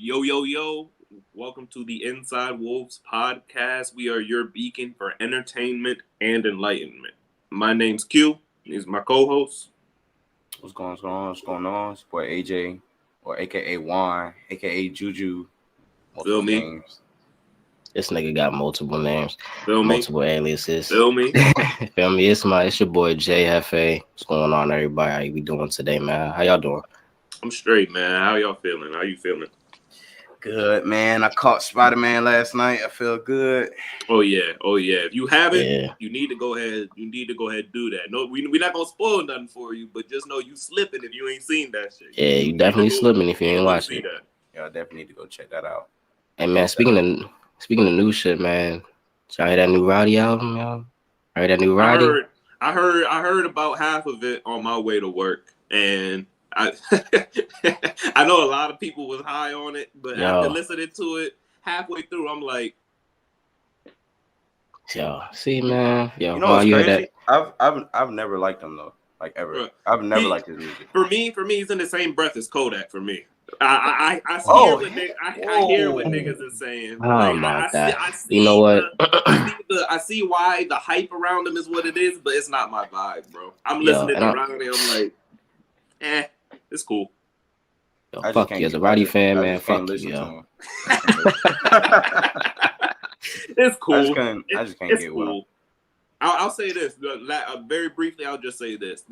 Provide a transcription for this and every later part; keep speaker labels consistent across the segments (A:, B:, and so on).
A: Yo, yo, yo. Welcome to the Inside Wolves podcast. We are your beacon for entertainment and enlightenment. My name's Q. He's my co-host.
B: What's going on? What's going on? It's boy AJ, or AKA Juan, AKA Juju.
A: Feel
B: Multiple
A: me?
B: names.
C: This nigga got multiple names,
A: Feel me?
C: multiple aliases.
A: Feel me?
C: Feel me? It's your boy JFA. What's going on, everybody? How you doing today, man? How y'all doing?
A: I'm straight, man. How y'all feeling? How you feeling?
B: Good, man. I caught Spider-Man last night. I feel good.
A: Oh yeah. If you haven't,
C: Yeah.
A: you need to go ahead. You need to go ahead and do that. No, we're not gonna spoil nothing for you, but just know you slipping if you ain't seen that shit.
C: Yeah, you definitely slipping if you ain't watched it.
B: Y'all definitely need to go check that out.
C: Hey, man, speaking of new shit, man. Y'all hear that new Roddy album, y'all? I heard that new Roddy?
A: I heard about half of it on my way to work, and I I know a lot of people was high on it, but after listening to it halfway through, I'm like,
C: yo, see, man, yo,
B: you know what's crazy? I've never liked him though, like ever. I've never liked his music.
A: For me, he's in the same breath as Kodak. For me, I hear what niggas is saying.
C: Oh
A: like,
C: my
A: God!
C: I see you know what?
A: I see why the hype around him is what it is, but it's not my vibe, bro. I'm listening to Roddy. I'm like, it's cool.
C: Yo, fuck you as a Roddy fan, man. Fuck you, yo.
A: It's cool.
B: I just can't get
A: cool. I'll say this very briefly. I'll just say this.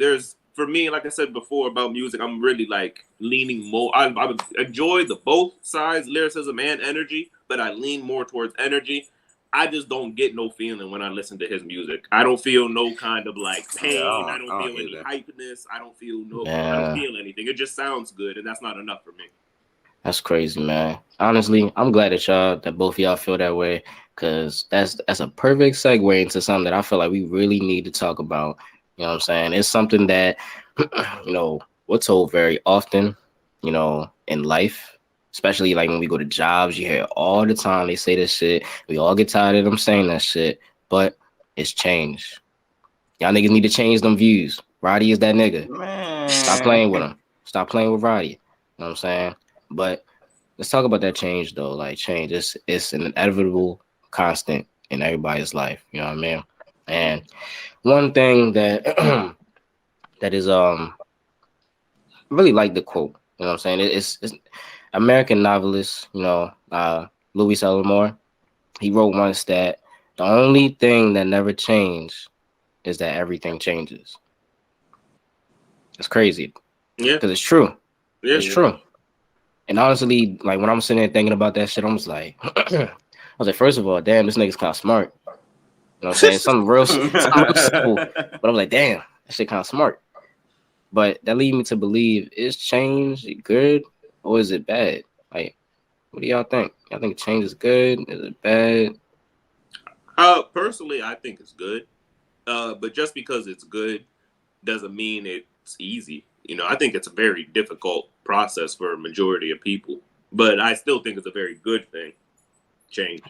A: For me, like I said before about music, I'm really like leaning more. I enjoy the both sides, lyricism and energy, but I lean more towards energy. I just don't get no feeling when I listen to his music. I don't feel no kind of like pain. I don't feel any hypeness. I don't feel anything. It just sounds good, and that's not enough for me.
C: That's crazy, man. Honestly, I'm glad that both of y'all feel that way, because that's a perfect segue into something that I feel like we really need to talk about. You know what I'm saying? It's something that, we're told very often, in life, especially like when we go to jobs, you hear it all the time. They say this shit. We all get tired of them saying that shit, but it's changed. Y'all niggas need to change them views. Roddy is that nigga.
B: Man.
C: Stop playing with him. Stop playing with Roddy. You know what I'm saying? But let's talk about that change, though. Like, change, it's an inevitable constant in everybody's life. You know what I mean? And one thing that that is really like the quote. You know what I'm saying? It's American novelist, Louis Elmore. He wrote once that the only thing that never changed is that everything changes. It's crazy.
A: Yeah.
C: Because it's true.
A: Yeah.
C: It's true. And honestly, like when I'm sitting there thinking about that shit, I was like, first of all, damn, this nigga's kind of smart. You know what I'm saying? Something real simple. But I'm like, damn, that shit kind of smart. But that leads me to believe, is change good or is it bad? Like, what do y'all think? Y'all think change is good? Is it bad?
A: Personally, I think it's good. But just because it's good doesn't mean it's easy. I think it's a very difficult process for a majority of people. But I still think it's a very good thing. Change.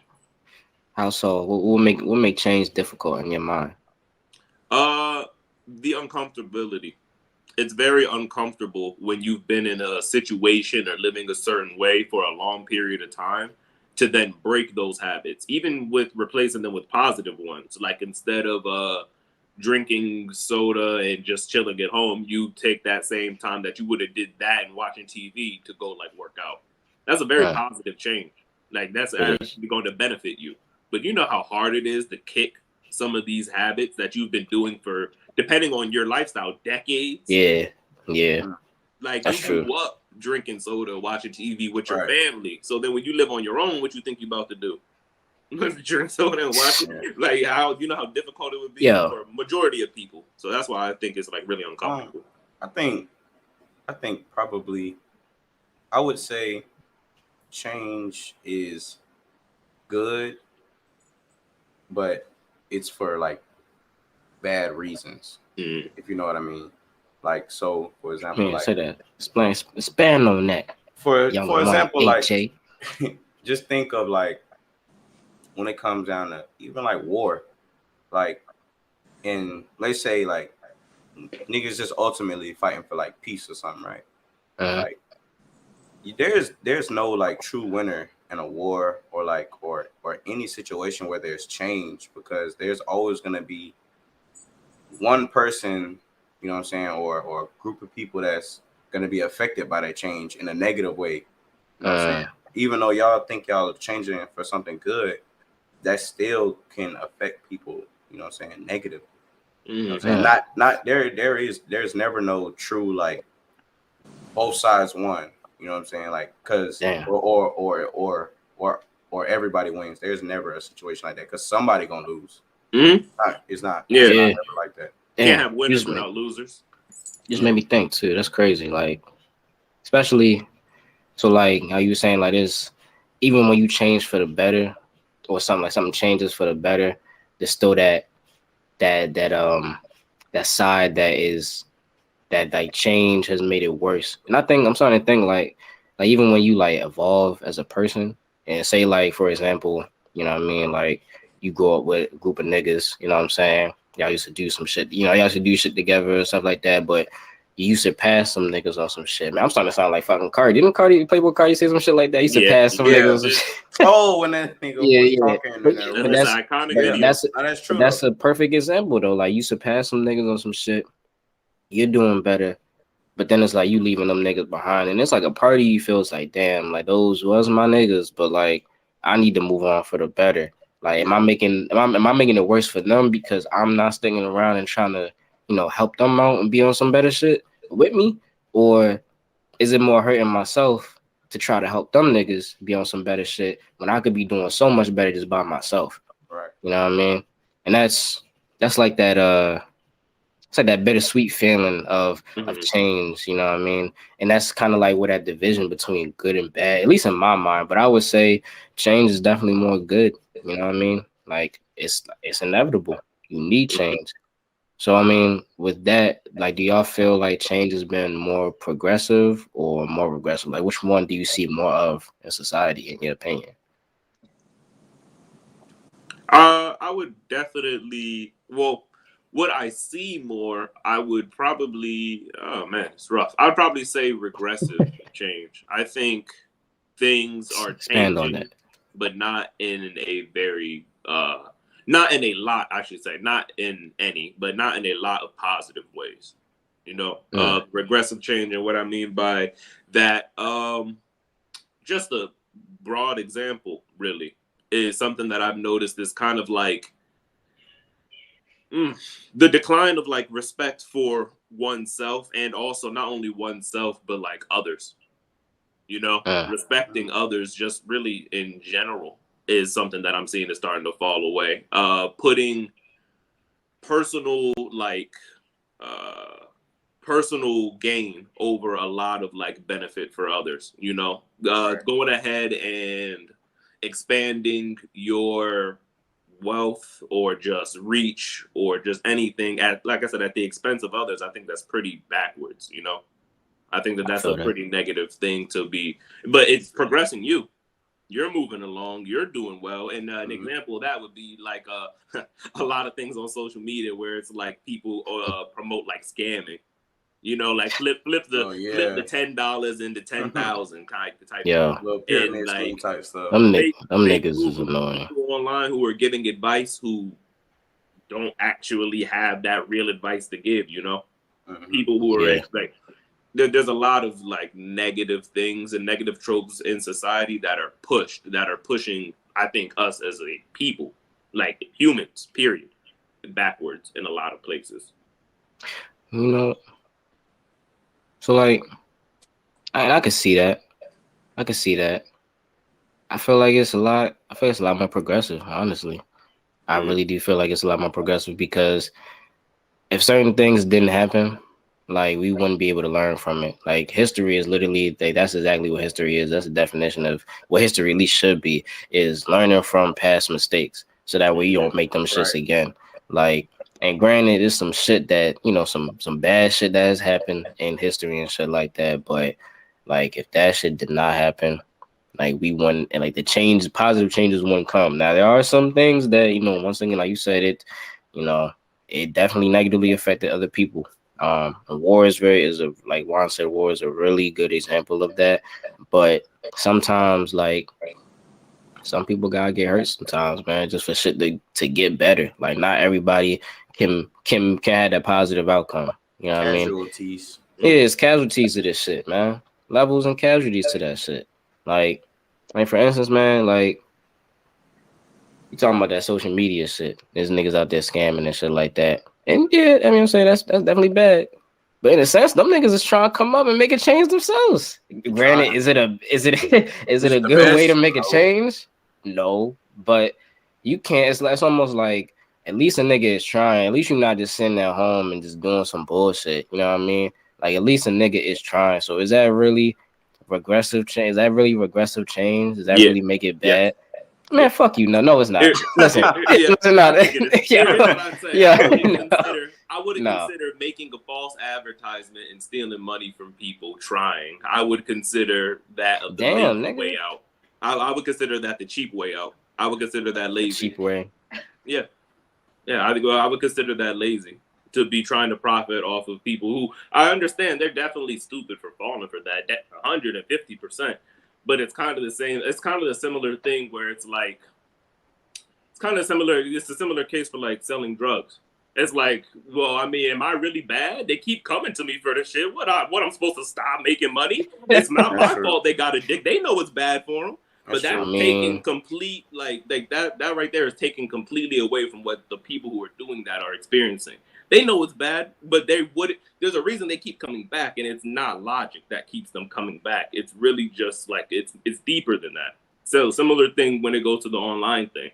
C: How so? What make change difficult in your mind?
A: The uncomfortability. It's very uncomfortable when you've been in a situation or living a certain way for a long period of time to then break those habits, even with replacing them with positive ones. Like instead of drinking soda and just chilling at home, you take that same time that you would have did that and watching TV to go like work out. That's a very positive change. Like that's actually going to benefit you. But you know how hard it is to kick some of these habits that you've been doing for, depending on your lifestyle, decades.
C: Yeah.
A: Like that's you grew up drinking soda, watching TV with your family. So then when you live on your own, what you think you about to do? Drink soda and watch it? Like how difficult it would be for a majority of people. So that's why I think it's like really uncomfortable.
B: I think probably I would say change is good, but it's for like bad reasons, if you know what I mean. Like, so for example,
C: say that. Expand on that.
B: For example, like just think of like when it comes down to even like war, like in let's say like niggas just ultimately fighting for like peace or something, right? Like there's no like true winner in a war or like or any situation where there's change, because there's always gonna be one person, you know what I'm saying, or a group of people that's gonna be affected by that change in a negative way. You know what I'm saying? Even though y'all think y'all are changing for something good, that still can affect people, you know what I'm saying, negative. You know what I'm saying? Not there's never no true like both sides won. You know what I'm saying? Like, cause or everybody wins. There's never a situation like that, because somebody gonna lose. It's not never like that.
A: Can't have winners without losers.
C: Just made me think too. That's crazy. Like, especially so like how you were saying, like, this, even when you change for the better or something changes for the better, there's still that side that like change has made it worse. And I'm starting to think like even when you like evolve as a person, and say like, for example, you know what I mean, like you grow up with a group of niggas, you know what I'm saying? Y'all used to do some shit, y'all used to do shit together and stuff like that, but you used to pass some niggas on some shit. Man, I'm starting to sound like fucking Cardi. Didn't Playboy Cardi say some shit like that? He used to pass some niggas on some shit.
B: Oh, when that nigga was talking.
C: But
A: that's iconic.
B: That's true.
C: That's a perfect example though. Like, you used to pass some niggas on some shit. You're doing better. But then it's like you leaving them niggas behind. And it's like a part of you feels like, damn, like those was my niggas, but like I need to move on for the better. Like, am I making it worse for them because I'm not sticking around and trying to, help them out and be on some better shit with me? Or is it more hurting myself to try to help them niggas be on some better shit when I could be doing so much better just by myself?
B: Right.
C: You know what I mean? And that's like that it's like that bittersweet feeling of change, you know what I mean? And that's kind of like where that division between good and bad, at least in my mind. But I would say change is definitely more good, you know what I mean? Like, it's inevitable. You need change. So, I mean, with that, like, do y'all feel like change has been more progressive or more regressive? Like, which one do you see more of in society, in your opinion?
A: I would definitely, what I see more, I would probably, oh man, it's rough. I would probably say regressive change. I think things are changing, but not in a very, not in a lot, I should say, not in any, but not in a lot of positive ways. Regressive change, and what I mean by that, just a broad example, really, is something that I've noticed is kind of like the decline of like respect for oneself, and also not only oneself but like others. Respecting others just really in general is something that I'm seeing is starting to fall away. Putting personal gain over a lot of like benefit for others, going ahead and expanding your wealth or just reach or just anything at, like I said, at the expense of others. I think that's pretty backwards. I think that's a pretty negative thing to be, but it's progressing you. You're moving along, you're doing well. And an example of that would be like a lot of things on social media where it's like people promote like scamming, like flip the $10 into 10,000 type
B: and
A: like
B: type stuff.
C: Them niggas is annoying.
A: People online who are giving advice who don't actually have that real advice to give, people who are like, there's a lot of like negative things and negative tropes in society that are pushing, I think, us as a people, like humans, period, backwards in a lot of places.
C: So like, I could see that. I feel like it's a lot more progressive, honestly. I really do feel like it's a lot more progressive, because if certain things didn't happen, like, we wouldn't be able to learn from it. Like, history is literally, that's exactly what history is. That's the definition of what history at least should be, is learning from past mistakes, so that way you don't make them shits again. Like, and granted, there's some shit that, some bad shit that has happened in history and shit like that. But like, if that shit did not happen, like, we wouldn't, and like the positive changes wouldn't come. Now, there are some things that, once again, like you said, it definitely negatively affected other people. And war is like Juan said, war is a really good example of that. But sometimes, like, some people gotta get hurt sometimes, man, just for shit to get better. Like, not everybody can have that positive outcome. You know what I mean?
B: Casualties.
C: Yeah, it's casualties to this shit, man. Levels and casualties to that shit. Like for instance, man, like, you talking about that social media shit. There's niggas out there scamming and shit like that. And yeah, I mean, I'm saying that's definitely bad. But in a sense, them niggas is trying to come up and make a change themselves. Granted, is it a good way to make a change? No, but you can't. It's almost like, at least a nigga is trying. At least you're not just sitting at home and just doing some bullshit. You know what I mean? Like, at least a nigga is trying. So is that really regressive change? Is that really regressive change? Does that really make it bad? Man, fuck you. No, it's not. Listen, it's not.
A: I wouldn't consider making a false advertisement and stealing money from people trying. I would consider that the lazy way out. I would consider that the cheap way out. I would consider that lazy.
C: Cheap way.
A: Yeah. I would consider that lazy, to be trying to profit off of people who, I understand they're definitely stupid for falling for that 150%. But it's kind of the same. It's kind of a similar thing where it's like, it's kind of similar. It's a similar case for like selling drugs. It's like, well, I mean, am I really bad? They keep coming to me for this shit. What I'm supposed to stop making money? It's not my fault. They got addicted. They know it's bad for them. But that's taking complete, like that right there is taking completely away from what the people who are doing that are experiencing. They know it's bad, but there's a reason they keep coming back, and it's not logic that keeps them coming back. It's really just like, it's deeper than that. So similar thing when it goes to the online thing.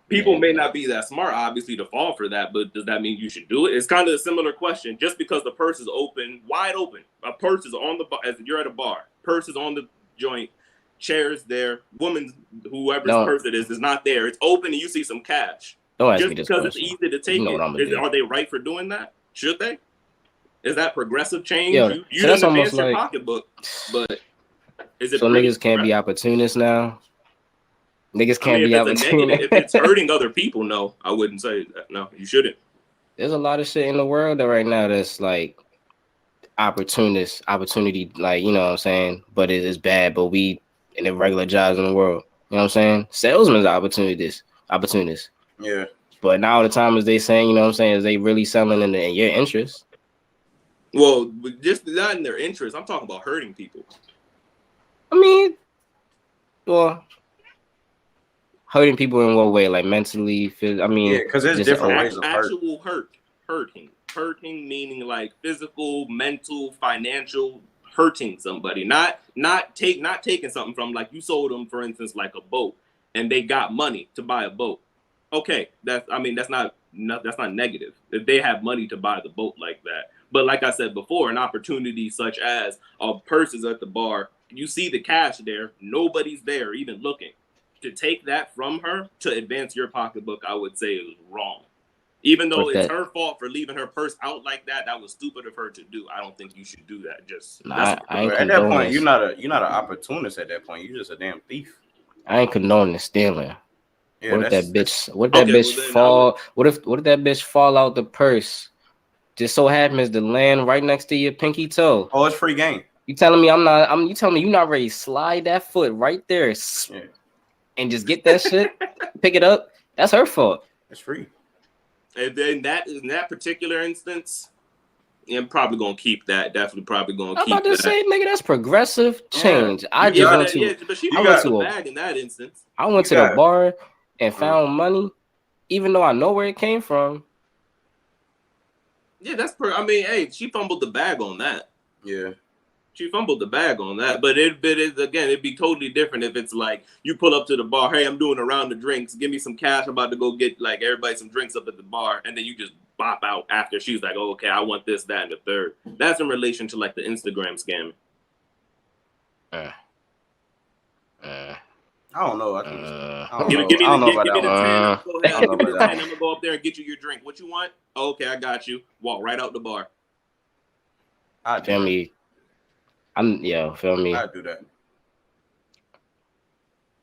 A: People may not be that smart, obviously, to fall for that, but does that mean you should do it? It's kind of a similar question. Just because the purse is open, wide open, a purse is on the bar, as you're at a bar, purse is on the joint, chairs there, whoever's purse it is not there. It's open and you see some cash.
C: Don't ask
A: just
C: me this
A: because
C: question.
A: It's easy to take it. Are they right for doing that? Should they? Is that progressive change?
C: Yo,
A: you don't advance your pocketbook, but is it?
C: So niggas can't be opportunists now. Niggas can't be opportunists.
A: If it's hurting other people, no, I wouldn't say that. No, you shouldn't.
C: There's a lot of shit in the world that right now that's like opportunity, like, you know what I'm saying? But it is bad, but we in the regular jobs in the world. You know what I'm saying? Salesmen's opportunists.
B: Yeah.
C: But now the time is they saying, you know what I'm saying, is they really selling in your interest?
A: Well, just not in their interest. I'm talking about hurting people.
C: I mean, well, hurting people in what way? Like mentally? I mean,
B: yeah, because there's different ways of
A: actual hurting meaning like physical, mental, financial. Hurting somebody, not taking something from, like you sold them, for instance, like a boat, and they got money to buy a boat. Okay, that's not negative if they have money to buy the boat like that. But like I said before, an opportunity such as a purse is at the bar, you see the cash there, nobody's there even looking. To take that from her to advance your pocketbook, I would say it was wrong. Even though it's her fault for leaving her purse out like that, that was stupid of her to do. I don't think you should do that.
B: At that point, you're not an opportunist. At that point, you're just a damn thief.
C: I ain't condoning stealing.
B: Yeah,
C: what if that bitch fall out the purse? Just so happens to land right next to your pinky toe.
B: Oh, it's free game.
C: You telling me you telling me you're not ready to slide that foot right there and just get that shit, pick it up? That's her fault.
B: It's free.
A: And then in that particular instance, I'm probably gonna keep that. Definitely, probably gonna keep that.
C: I'm about to say, nigga, that's progressive change.
A: But she got a bag in that instance.
C: I went to the bar and found money, even though I know where it came from.
A: Yeah, I mean, hey, she fumbled the bag on that.
B: Yeah.
A: She fumbled the bag on that, but it'd be totally different if it's like you pull up to the bar, hey, I'm doing a round of drinks, give me some cash, I'm about to go get like everybody some drinks up at the bar, and then you just bop out after. She's like, oh, okay, I want this, that, and the third. That's in relation to like the Instagram scamming.
B: I don't know.
A: Give me the 10. I'm gonna go up there and get you your drink. What you want? Oh, okay, I got you. Walk right out the bar.
C: Feel me? Feel me?
B: I do that.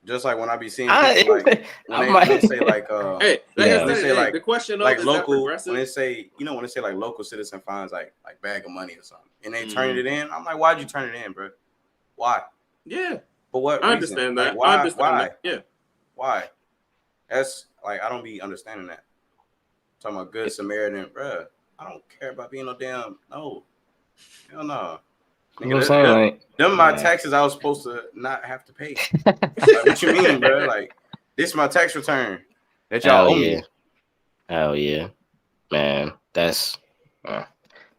B: Just like when I be seeing people like when they say like
A: hey, the question
B: like
A: of
B: local when they say when they say like local citizen fines like bag of money or something and they turn it in, I'm like, why'd you turn it in, bro? Why?
A: Yeah.
B: For what
A: I
B: reason?
A: understand that.
B: Like, why?
A: I understand that. Yeah.
B: Why? That's like I don't be understanding that. I'm talking about good Samaritan, bro. I don't care about being no damn hell no.
C: You know what I'm saying? Like,
B: them my taxes I was supposed to not have to pay. Like, what you mean, bro? Like, this is my tax return that y'all owe me.
C: Hell yeah, man. That's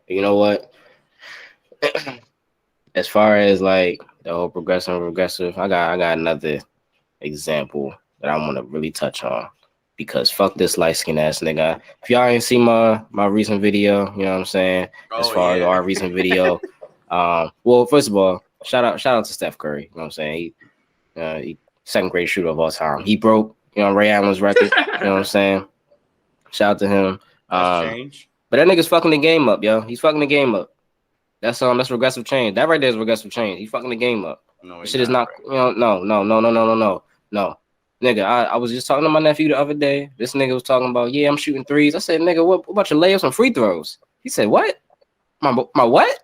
C: you know what? As far as like the whole regressive, I got another example that I want to really touch on because fuck this light skinned ass nigga. If y'all ain't seen my recent video, you know what I'm saying? As far as our recent video, well, first of all, shout out to Steph Curry. You know what I'm saying? He second grade shooter of all time. He broke, Ray Allen's record. You know what I'm saying? Shout out to him.
B: Change.
C: But that nigga's fucking the game up, yo. He's fucking the game up. That's regressive change. That right there is regressive change. He's fucking the game up.
B: No,
C: shit is not, no. Nigga, I was just talking to my nephew the other day. This nigga was talking about, I'm shooting threes. I said, nigga, what about your layups and free throws? He said, what? My what?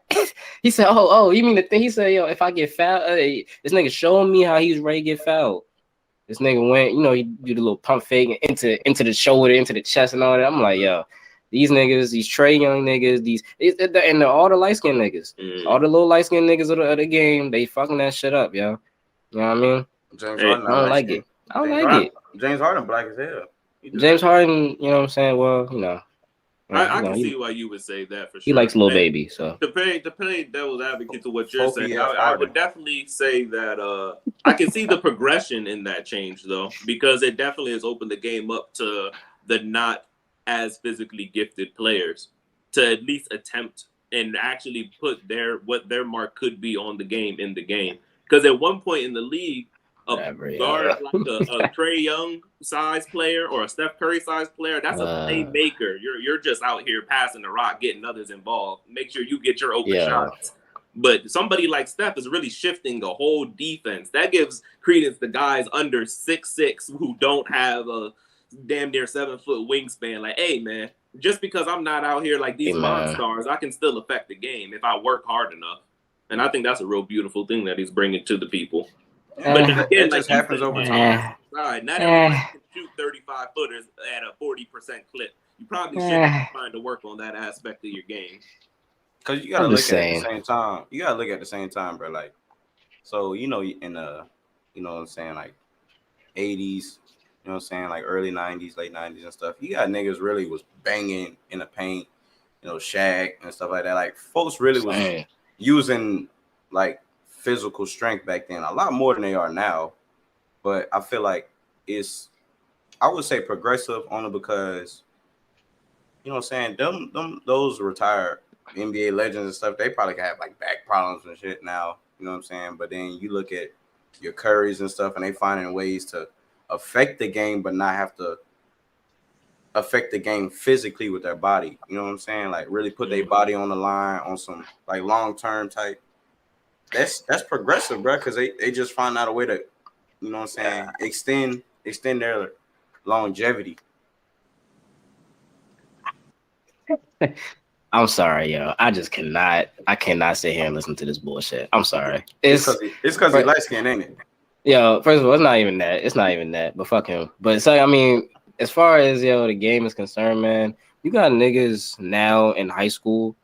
C: He said, oh, you mean the thing? He said, yo, if I get fouled, this nigga showing me how he's ready to get fouled. This nigga went, he do the little pump fake into the shoulder, into the chest and all that. I'm like, yo, these niggas, these Trey Young niggas, and all the light skinned niggas, all the little light skinned niggas of the game, they fucking that shit up, yo. You know what I mean?
B: James Harden,
C: I don't like it. I don't like it.
B: James Harden black as hell.
C: James Harden, you know what I'm saying? Well,
A: I can see why you would say that for sure.
C: He likes Lil Baby, so
A: to play devil's advocate to what you're saying, I would definitely say that I can see the progression in that change though, because it definitely has opened the game up to the not as physically gifted players to at least attempt and actually put what their mark could be on the game in the game. Because at one point in the league, a guard like a Trey Young size player or a Steph Curry size player, that's a playmaker. You're just out here passing the rock, getting others involved. Make sure you get your open shots. But somebody like Steph is really shifting the whole defense. That gives credence to guys under 6'6" who don't have a damn near 7-foot wingspan. Like, hey man, just because I'm not out here like these monsters, I can still affect the game if I work hard enough. And I think that's a real beautiful thing that he's bringing to the people. But again,
B: it just happens over time.
A: Not everybody can shoot 35 footers at a 40% clip. You probably should be trying to work on that aspect of your game.
B: Because you gotta look at it at the same time. You gotta look at the same time, bro. Like, so in the, you know what I'm saying, like 80s, you know what I'm saying, like early 90s, late 90s and stuff. You got niggas really was banging in the paint, Shaq and stuff like that. Like folks really was using like physical strength back then a lot more than they are now. But I feel like I would say progressive only because what I'm saying, those retired NBA legends and stuff, they probably have like back problems and shit now, you know what I'm saying? But then you look at your Currys and stuff and they finding ways to affect the game but not have to affect the game physically with their body, you know what I'm saying? Like really put their body on the line on some like long-term type. That's progressive, bro, because they just find out a way to, you know what I'm saying, extend their longevity.
C: I'm sorry, yo. I cannot sit here and listen to this bullshit. I'm sorry. It's
B: because he light skinned, ain't it?
C: Yo, first of all, it's not even that. But fuck him. But so I mean, as far as the game is concerned, man, you got niggas now in high school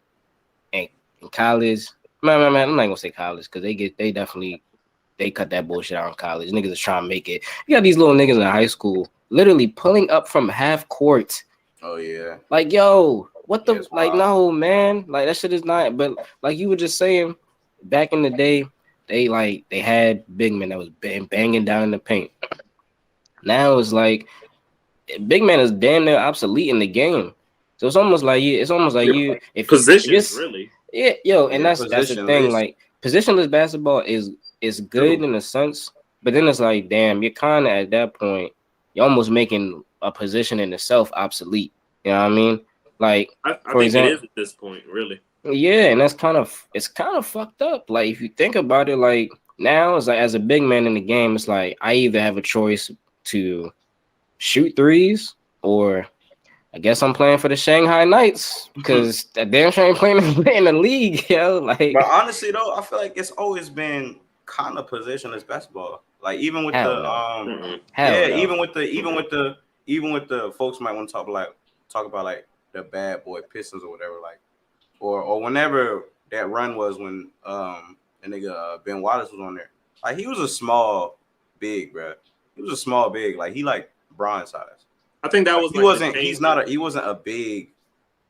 C: and in college. Man, I'm not gonna say college because they cut that bullshit out in college. Niggas is trying to make it. You got these little niggas in high school literally pulling up from half court.
B: Oh yeah.
C: Like, yo, what the like? No, man. Like that shit is not. But like you were just saying, back in the day, they had big men that was banging down in the paint. Now it's like big man is damn near obsolete in the game. So it's almost like you. If
A: positions really.
C: Yeah, yo, and that's the thing. Like positionless basketball is good in a sense, but then it's like, damn, you're kind of at that point, you're almost making a position in itself obsolete. You know what I mean? Like,
A: I think example, it is at this point, really.
C: Yeah, and it's kind of fucked up. Like if you think about it, like now it's like as a big man in the game, it's like I either have a choice to shoot threes or I guess I'm playing for the Shanghai Knights because that damn sure ain't playing in the league, yo. Like,
B: but honestly though, I feel like it's always been kind of positionless basketball. Like even with
C: hell
B: the
C: no. Hell
B: yeah,
C: no.
B: even with the folks might want to talk about like the bad boy Pistons or whatever, like or whenever that run was when the nigga Ben Wallace was on there. Like he was a small big, bro. He was a small big, like he like bronze size.
A: I think that was
B: he
A: like
B: wasn't. He wasn't a big.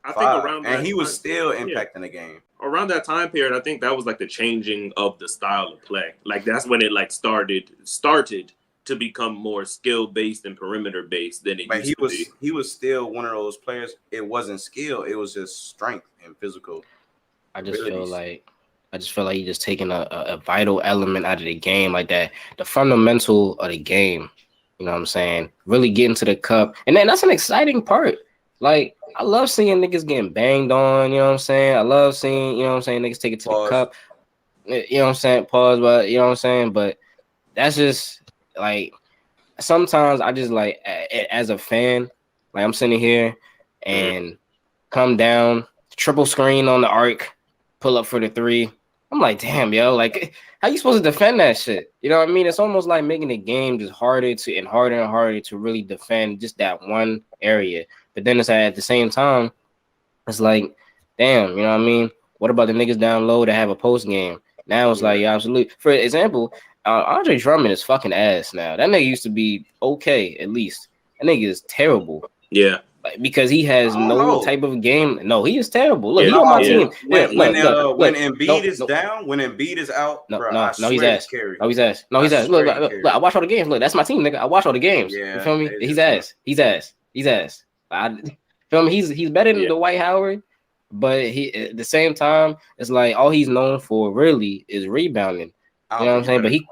A: I think around
B: and
A: that
B: he was
A: time,
B: still impacting the game.
A: Around that time period, I think that was like the changing of the style of play. Like that's when it like started to become more skill based and perimeter based than it used to be.
B: He was still one of those players. It wasn't skill. It was just strength and physical.
C: I just feel like you just taking a vital element out of the game, like that, the fundamental of the game. You know what I'm saying? Really getting to the cup. And then that's an exciting part. Like, I love seeing niggas getting banged on, you know what I'm saying? I love seeing, you know what I'm saying, niggas take it to the cup. You know what I'm saying? Pause, but you know what I'm saying? But that's just like sometimes I just like as a fan, like I'm sitting here and come down, triple screen on the arc, pull up for the three. I'm like, damn, yo, like, how you supposed to defend that shit? You know what I mean? It's almost like making the game just harder and harder to really defend just that one area. But then it's at the same time, it's like, damn, you know what I mean? What about the niggas down low that have a post game? Now it's like, absolutely. For example, Andre Drummond is fucking ass now. That nigga used to be okay, at least. That nigga is terrible.
A: Yeah.
C: Because he has no type of game. No, he is terrible. Look, he on my team.
B: When Embiid is down, when Embiid is out,
C: he's ass. He's ass. Look, I watch all the games. Look, that's my team, nigga. I watch all the games.
B: Yeah,
C: you feel me? He's ass. Feel me? He's better than Dwight Howard, but he at the same time, it's like all he's known for really is rebounding. You know what I'm saying? But he.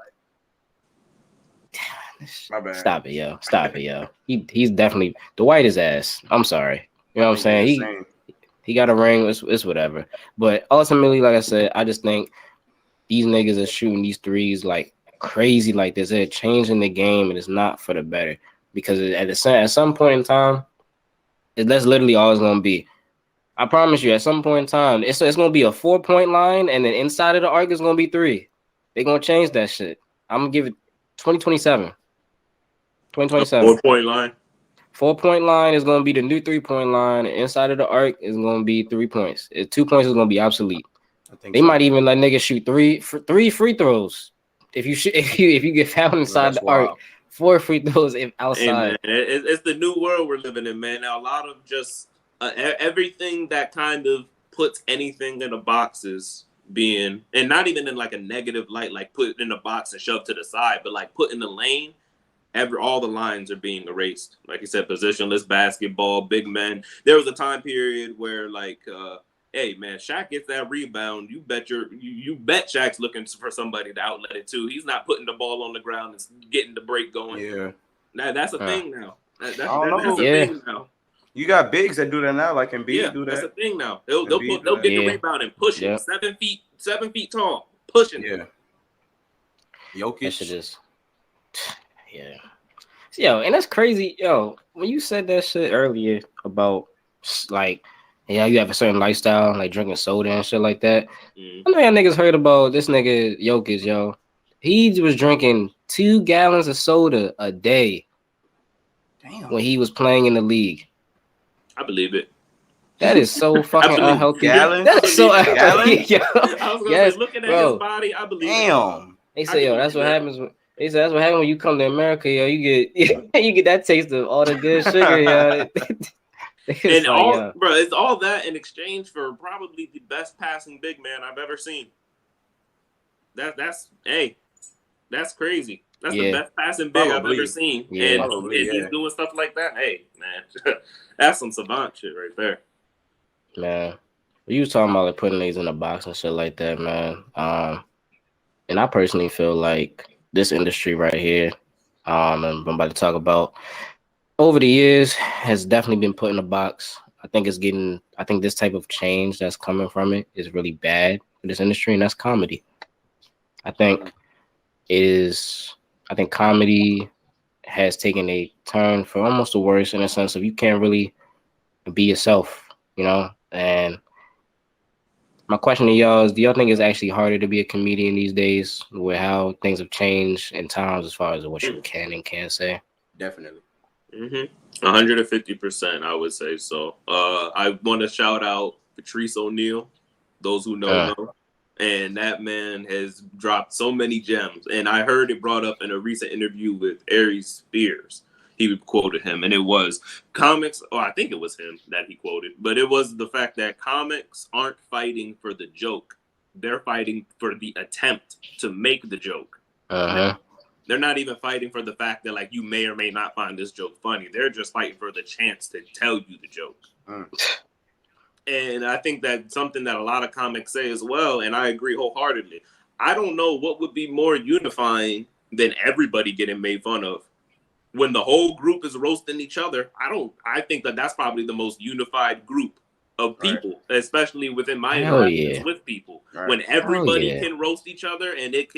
B: My bad.
C: Stop it, yo. He's definitely Dwight is ass. I'm sorry. You know what I'm saying? He got a ring. It's whatever. But ultimately, like I said, I just think these niggas are shooting these threes like crazy like this. They're changing the game, and it's not for the better. Because at some point in time, that's literally all it's gonna be. I promise you, at some point in time, it's gonna be a 4-point line, and then inside of the arc is gonna be 3. They're gonna change that shit. I'm gonna give it 2027. 2027.
A: 4-point line.
C: 4-point line is going to be the new 3-point line. And inside of the arc is going to be 3 points. 2 points is going to be obsolete. They might even let niggas shoot three free throws. If you get fouled inside the arc, 4 free throws outside.
A: Hey, it's the new world we're living in, man. Now, a lot of just everything that kind of puts anything in a box is being, and not even in like a negative light, like put in a box and shoved to the side, but like put in the lane. All the lines are being erased. Like you said, positionless basketball, big men. There was a time period where like, hey man, Shaq gets that rebound. You bet Shaq's looking for somebody to outlet it to. He's not putting the ball on the ground and getting the break going.
B: Yeah.
A: Now that's a thing now. That's
B: a
A: thing now.
B: You got bigs that do that now, like Embiid do that.
A: That's a thing now. They'll get the rebound and push it. 7 feet tall, pushing it.
B: Jokic.
C: That shit is. Yeah. Yo, and that's crazy. Yo, when you said that shit earlier about like, you have a certain lifestyle, like drinking soda and shit like that. I know y'all niggas heard about this nigga Jokic, yo. He was drinking 2 gallons of soda a day.
B: Damn.
C: When he was playing in the league.
A: I believe it.
C: That is so fucking unhealthy.
B: Gallons?
C: That is so unhealthy, yo.
A: I was gonna say, looking at his body, I believe
B: it.
C: They say, yo, that's what happens. They said that's what happens when you come to America, yo. You get that taste of all the good sugar, yo.
A: And like, bro, it's all that in exchange for probably the best passing big man I've ever seen. That's crazy. That's the best passing big I've ever seen. Yeah. And he's doing stuff like that. Hey, man, that's some savant shit right there.
C: Man, you was talking about like putting these in a box and shit like that, man. And I personally feel like this industry right here, and I'm about to talk about, over the years has definitely been put in a box. I think this type of change that's coming from it is really bad for this industry, and that's comedy. I think I think comedy has taken a turn for almost the worse in a sense of you can't really be yourself, you know? And my question to y'all is, do y'all think it's actually harder to be a comedian these days with how things have changed in times as far as what you can and can't say?
B: Definitely.
A: 150%, I would say so. I want to shout out Patrice O'Neal. Those who know. And that man has dropped so many gems. And I heard it brought up in a recent interview with Aries Spears. He quoted him, and it was comics, or I think it was him that he quoted, but it was the fact that comics aren't fighting for the joke. They're fighting for the attempt to make the joke. They're not even fighting for the fact that, like, you may or may not find this joke funny. They're just fighting for the chance to tell you the joke. And I think that's something that a lot of comics say as well, and I agree wholeheartedly. I don't know what would be more unifying than everybody getting made fun of. When the whole group is roasting each other, I think that that's probably the most unified group of people, especially within my interactions with people. When everybody can roast each other, and it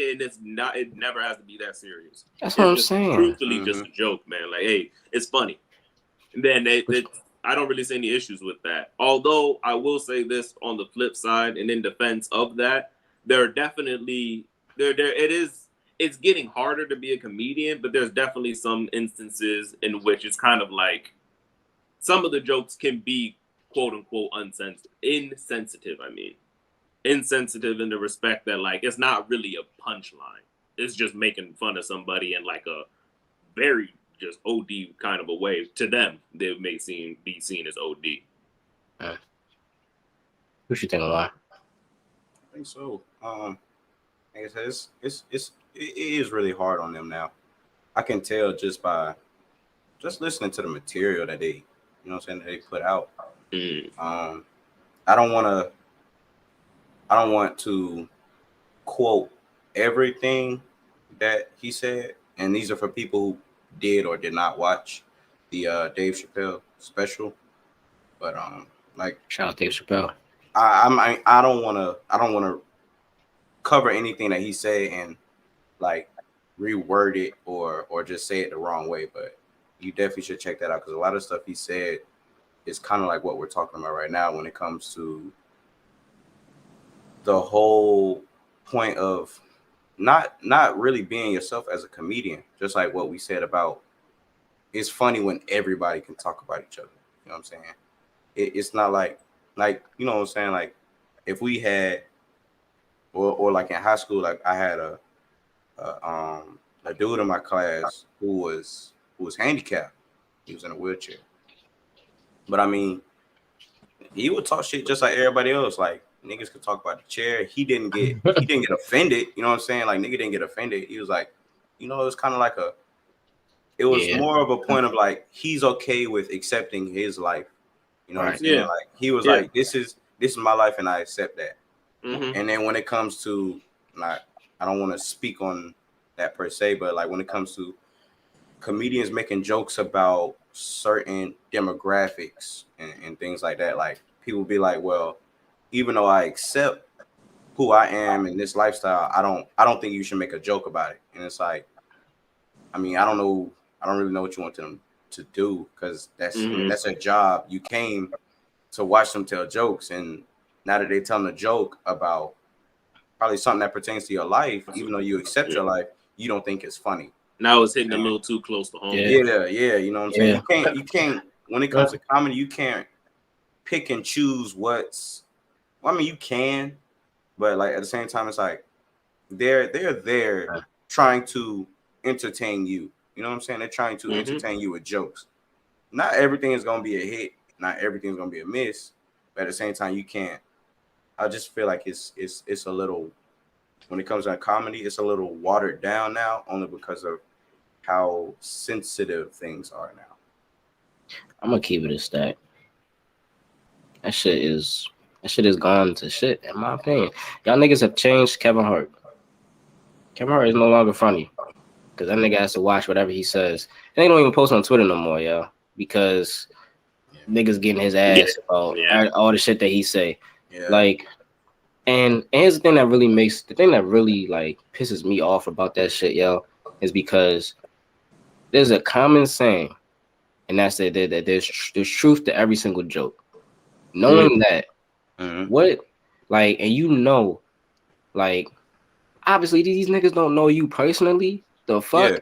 A: never has to be that serious.
C: That's what I'm saying.
A: Truthfully, just a joke, man. Like, hey, it's funny. And then I don't really see any issues with that. Although I will say this on the flip side, and in defense of that, there are definitely it's getting harder to be a comedian, but there's definitely some instances in which it's kind of like some of the jokes can be quote unquote insensitive. I mean, insensitive in the respect that, like, it's not really a punchline. It's just making fun of somebody in like a very just OD kind of a way. To them, they may be seen as OD.
C: What you think, Lai?
B: I think so. Like I said, it is really hard on them now. I can tell just by listening to the material that they, that they put out. I don't want to quote everything that he said, and these are for people who did or did not watch the Dave Chappelle special. But like,
C: shout out Dave Chappelle.
B: I don't want to cover anything that he said and like reword it or just say it the wrong way, but you definitely should check that out, because a lot of stuff he said is kind of like what we're talking about right now when it comes to the whole point of not really being yourself as a comedian. Just like what we said about, it's funny when everybody can talk about each other. You know what I'm saying? It's not like you know what I'm saying, like if we had or like in high school, like I had a dude in my class who was handicapped. He was in a wheelchair. But I mean, he would talk shit just like everybody else. Like, niggas could talk about the chair. He didn't get offended. You know what I'm saying? Like, nigga didn't get offended. He was like, it was kind of like it was more of a point of like, he's okay with accepting his life. You know what I'm saying? Yeah. Like, he was like, this is my life and I accept that. And then when it comes to, like, I don't want to speak on that per se, but like when it comes to comedians making jokes about certain demographics and things like that, like people be like, well, even though I accept who I am in this lifestyle, I don't think you should make a joke about it. And it's like, I mean, I don't really know what you want them to do, because that's a job. You came to watch them tell jokes, and now that they telling a joke about probably something that pertains to your life, even though you accept your life, you don't think it's funny.
A: Now it's hitting a little too close to home.
B: Yeah, you know what I'm saying? You can't when it comes to comedy, you can't pick and choose what's, well, I mean, you can, but like at the same time, it's like they're there trying to entertain you. You know what I'm saying? They're trying to entertain you with jokes. Not everything is gonna be a hit, not everything's gonna be a miss, but at the same time, you can't. I just feel like it's a little, when it comes to comedy, it's a little watered down now, only because of how sensitive things are now.
C: I'm gonna keep it a stack. That shit is gone to shit, in my opinion. Y'all niggas have changed Kevin Hart. Kevin Hart is no longer funny, because that nigga has to watch whatever he says. And they don't even post on Twitter no more, yo, because niggas getting his ass about all the shit that he say. Yeah. Like, And here's the thing that really like pisses me off about that shit, yo, is because there's a common saying, and that's that there's truth to every single joke. Knowing that, what, like, and you know, like, obviously these niggas don't know you personally. The fuck?
B: Yeah.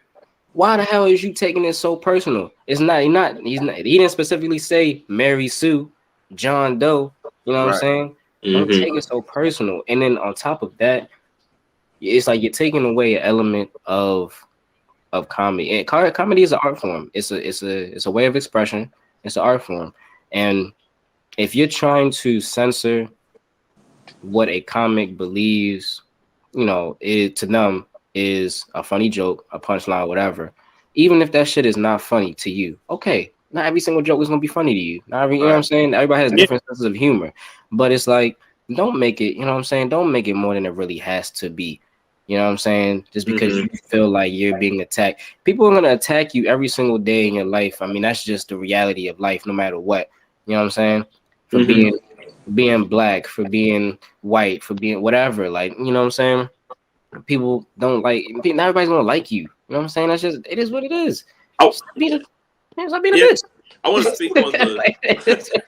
C: Why the hell is you taking it so personal? It's not. He didn't specifically say Mary Sue, John Doe. You know what I'm saying? Don't take it so personal. And then on top of that, it's like you're taking away an element of comedy. And comedy is an art form. It's a way of expression. It's an art form. And if you're trying to censor what a comic believes, you know, it to them is a funny joke, a punchline, whatever. Even if that shit is not funny to you, okay, not every single joke is gonna be funny to you. Not every, you know what I'm saying? Everybody has different senses of humor, but it's like, don't make it, you know what I'm saying? Don't make it more than it really has to be. You know what I'm saying? Just because you feel like you're being attacked. People are gonna attack you every single day in your life. I mean, that's just the reality of life, no matter what. You know what I'm saying? For being black, for being white, for being whatever. Like, you know what I'm saying? People don't like, not everybody's gonna like you. You know what I'm saying? That's just, it is what it is. Stop being a bitch.
A: I want to speak on the.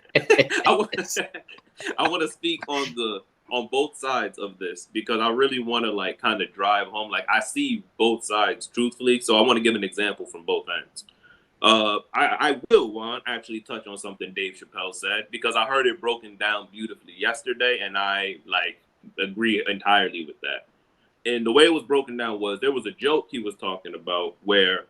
A: I want to speak on both sides of this because I really want to like kind of drive home. Like I see both sides truthfully, so I want to give an example from both ends. I will want actually touch on something Dave Chappelle said because I heard it broken down beautifully yesterday, and I like agree entirely with that. And the way it was broken down was there was a joke he was talking about where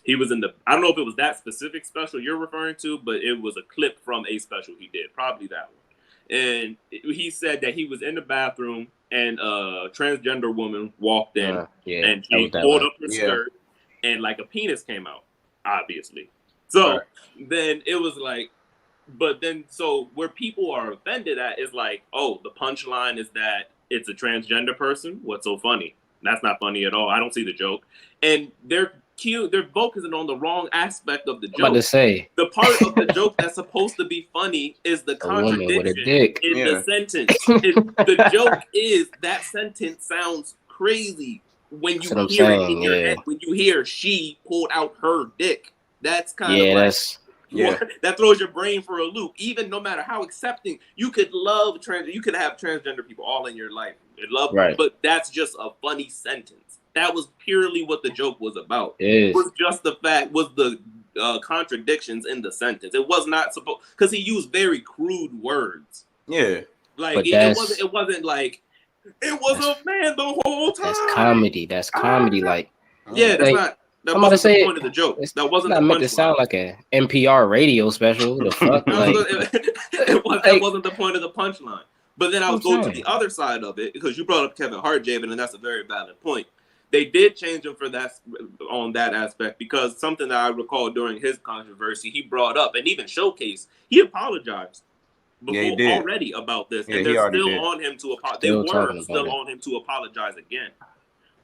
A: he was in the, I don't know if it was that specific special you're referring to, but it was a clip from a special he did, probably that one. And he said that he was in the bathroom and a transgender woman walked in and she pulled up her skirt and like a penis came out, obviously. So then it was like, but then so where people are offended at is like, oh, the punchline is that it's a transgender person. What's so funny? That's not funny at all. I don't see the joke. And they're focusing on the wrong aspect of the joke.
C: I'm about to say
A: the part of the joke that's supposed to be funny is the contradiction in the sentence. The joke is that sentence sounds crazy when you hear it in your head. When you hear she pulled out her dick, that's kind of like. That throws your brain for a loop. Even no matter how accepting, you could love you could have transgender people all in your life. But that's just a funny sentence. That was purely what the joke was about. Was just the fact was the contradictions in the sentence. It was not supposed because he used very crude words.
B: Yeah,
A: like it wasn't like it was a man the whole time.
C: That's comedy. That's comedy. Like
A: that's like, not. That wasn't the point of the joke. That wasn't
C: not meant to sound like a NPR radio special. The fuck?
A: That wasn't the point of the punchline. But then I'll go to the other side of it because you brought up Kevin Hart, Javen, and that's a very valid point. They did change him for that on that aspect because something that I recall during his controversy, he brought up and even showcased. He apologized already about this, and they're still on him to apologize. They were still on him to apologize again.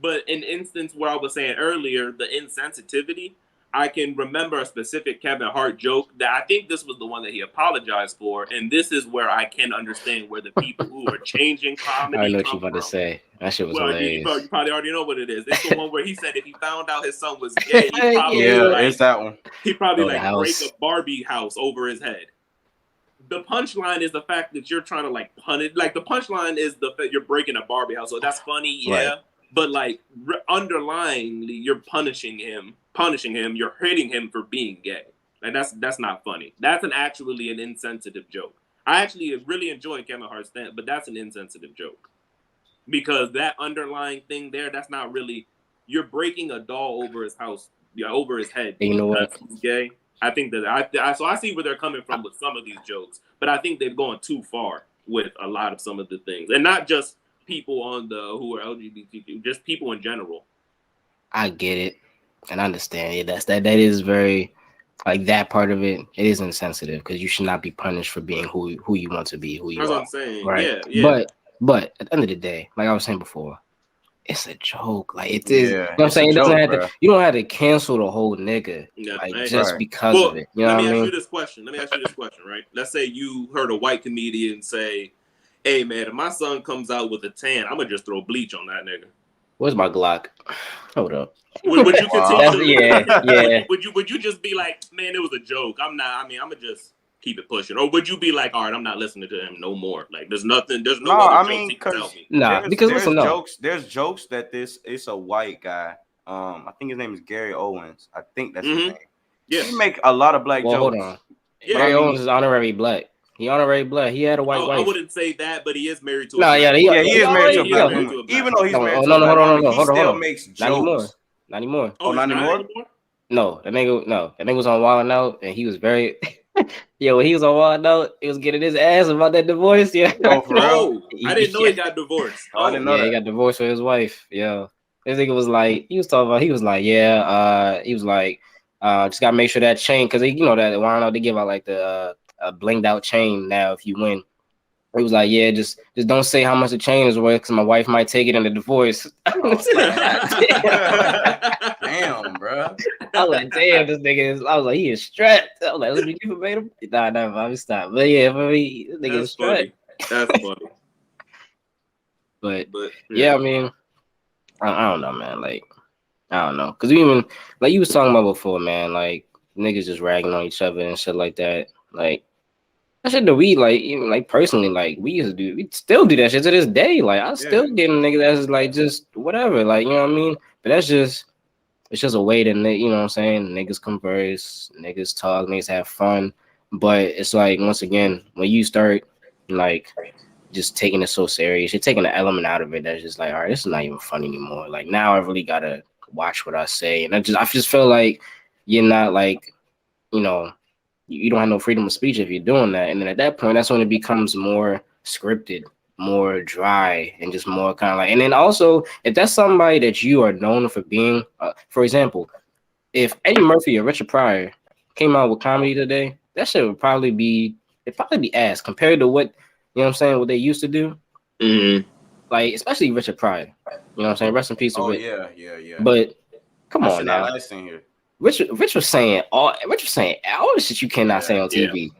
A: But in instance where I was saying earlier, the insensitivity, I can remember a specific Kevin Hart joke that I think this was the one that he apologized for. And this is where I can understand where the people who are changing comedy
C: I know what you're about to say. That shit was hilarious.
A: You probably already know what it is. It's the one where he said if he found out his son was gay, he'd probably
B: it's that one.
A: He'd probably break a Barbie house over his head. The punchline is the fact that you're trying to like pun it. Like the punchline is the fact you're breaking a Barbie house. So that's funny,
B: Right.
A: But like underlyingly, you're punishing him. You're hitting him for being gay. Like that's not funny. That's actually an insensitive joke. I actually really enjoy Kevin Hart's stand, but that's an insensitive joke because that underlying thing there, that's not really. You're breaking a doll over his house, over his head.
C: You know what?
A: He's gay. I think that I see where they're coming from with some of these jokes, but I think they've gone too far with a lot of some of the things, and not just people who are LGBTQ, just people in general.
C: I get it and I understand it. That is very like that part of it. It is insensitive because you should not be punished for being who you want to be, who you
A: That's
C: are.
A: what I'm saying.
C: Right?
A: Yeah.
C: But at the end of the day, like I was saying before, it's a joke. Like it is.
B: Yeah,
C: you know what I'm saying? It doesn't have to. You don't have to cancel the whole nigga just because of it. You know
A: let
C: what
A: me
C: I
A: ask
C: mean?
A: you this question. Right? Let's say you heard a white comedian say, Hey man, if my son comes out with a tan, I'm gonna just throw bleach on that nigga.
C: Where's my Glock? Hold up.
A: Would you continue to
C: yeah.
A: Would you just be like, man, it was a joke? I'm not. I mean, I'm gonna just keep it pushing, or would you be like, all right, I'm not listening to him no more? Like, there's nothing. There's no other jokes he can tell me.
C: Nah, because listen,
B: there's jokes that it's a white guy. I think his name is Gary Owens. I think that's his name.
A: Yeah,
B: he make a lot of black jokes.
C: Hold on. Yeah. Gary Owens is honorary black. He honorary black. He had a white wife.
A: I wouldn't say that, but he is married to.
C: He is married to a black
B: woman. Even though he's married to a black woman, he still makes jokes.
C: Not anymore.
B: Oh, not anymore?
C: No, that nigga was on Wild 'N Out, and he was very. Yo, when he was on Wild 'N Out, he was getting his ass about that divorce. Yeah.
B: Oh, for real?
A: I didn't know he got divorced.
B: I didn't know that.
C: He got divorced with his wife. Yeah. This nigga was like, just gotta make sure that chain, because you know that Wild 'N Out, they give out like the a blinged out chain now if you win. He was like, yeah, just don't say how much the chain is worth, because my wife might take it in the divorce.
B: Damn, bro.
C: I was like, damn, this nigga is. I was like, he is strapped. I was like, let me give him. Nah, I'm stop. But yeah, for me, this nigga is strapped.
A: That's funny.
C: But yeah, I mean, I don't know, man. Like, I don't know, because even like you was talking about before, man. Like niggas just ragging on each other and shit like that. Like that shit that we like, even like personally, like we still do that shit to this day. Like I still getting niggas that's like just whatever, like, you know what I mean. But it's just a way to, you know what I'm saying, niggas converse, niggas talk, niggas have fun. But it's like, once again, when you start like just taking it so serious, you're taking the element out of it that's just like, all right, this is not even fun anymore. Like now I really gotta watch what I say, and I just feel like you're not like, you know, you don't have no freedom of speech if you're doing that. And then at that point, that's when it becomes more scripted, more dry, and just more kind of like. And then also, if that's somebody that you are known for being, for example, if Eddie Murphy or Richard Pryor came out with comedy today, that shit would probably be ass compared to what, you know what I'm saying, what they used to do.
B: Mm-hmm.
C: Like, especially Richard Pryor. You know what I'm saying? Rest in peace.
B: Yeah.
C: But come on now.
B: Last thing here.
C: Rich was saying all the shit you cannot say on TV.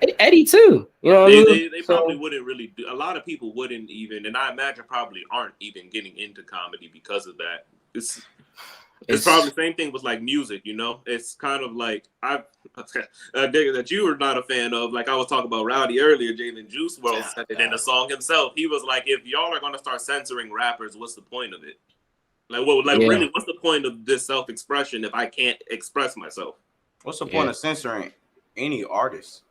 C: Yeah. Eddie too. You know what I mean?
A: They probably wouldn't really do. A lot of people wouldn't even, and I imagine probably aren't even getting into comedy because of that. It's probably the same thing with like music, you know? It's kind of like a nigga that you were not a fan of. Like I was talking about Rowdy earlier, Jalen Juice WRLD said it in the song himself. He was like, if y'all are gonna start censoring rappers, what's the point of it? Like, really, what's the point of this self-expression if I can't express myself?
B: What's the point of censoring any artist?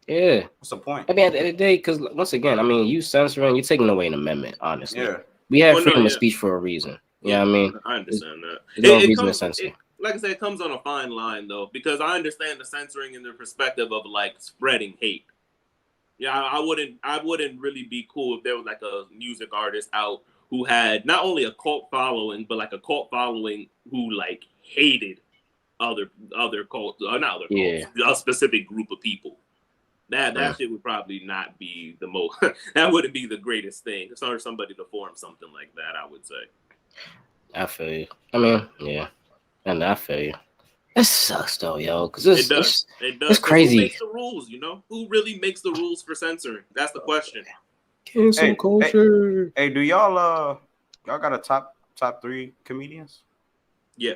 C: Yeah.
B: What's the point?
C: I mean, at the end of the day, because once again, I mean, you censoring, you're taking away an amendment, honestly.
B: Yeah.
C: We have freedom of speech for a reason. You know what I mean?
A: I understand that.
C: There's no reason to censor.
A: Like I said, it comes on a fine line, though, because I understand the censoring in the perspective of, like, spreading hate. Yeah, I wouldn't really be cool if there was, like, a music artist out who had not only a cult following, but like a cult following who like hated other cults, or not other cults, a specific group of people. That shit would probably not be the most. That wouldn't be the greatest thing. It's for somebody to form something like that, I would say.
C: I feel you. I mean, yeah, and I feel you. It sucks though, yo, because
A: it does.
C: It's crazy.
A: Who makes the rules? You know, who really makes the rules for censoring? That's the question.
C: Cancel culture.
B: Hey, do y'all got a top 3 comedians?
A: Yeah.